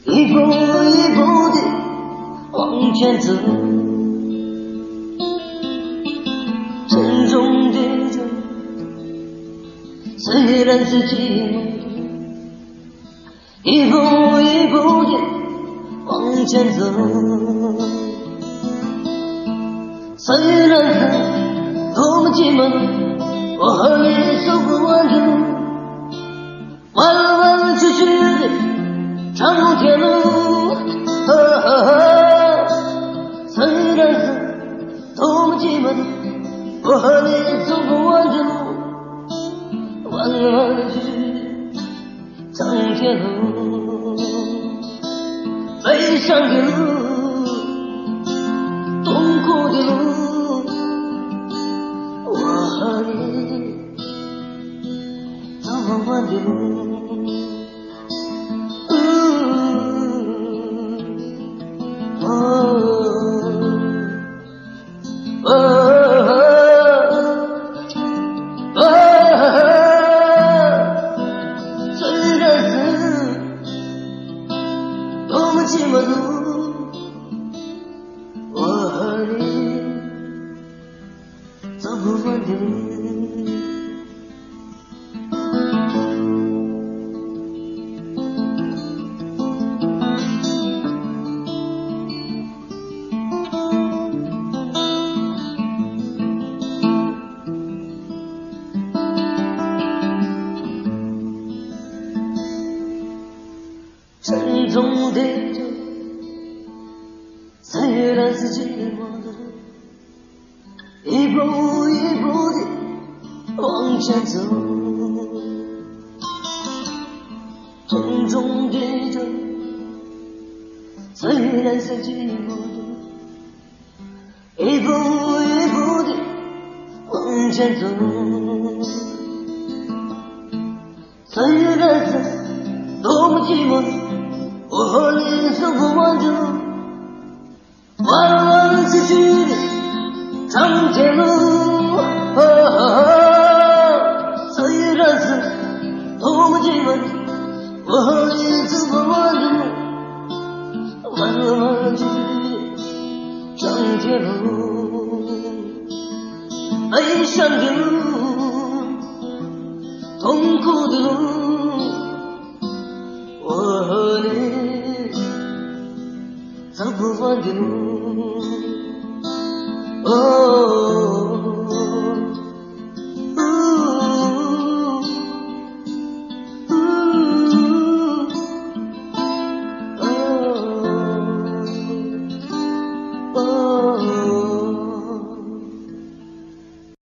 一步一步地往前走，沉重的走，虽然是寂寞，一步一步地往前走，虽然是多么寂寞，我和你走不完的路，弯弯曲曲的长路铁路，虽然是多么寂寞，我和你走不完的路，弯弯曲曲的长铁路，悲伤的路，痛苦的路，我和你走不完的路。虽然是多么寂寞的路，我和你走不完的路。沉重的走，虽然是寂寞的，一步一步地往前走，沉重的走，虽然是寂寞的，一步一步地往前走，虽然是多么寂寞，我和你走不完的路，弯弯曲曲的长铁路，虽然是多么寂寞，我和你走不完的路，弯弯曲曲的长铁路，悲伤的路，痛苦的路，我和你走不完的路。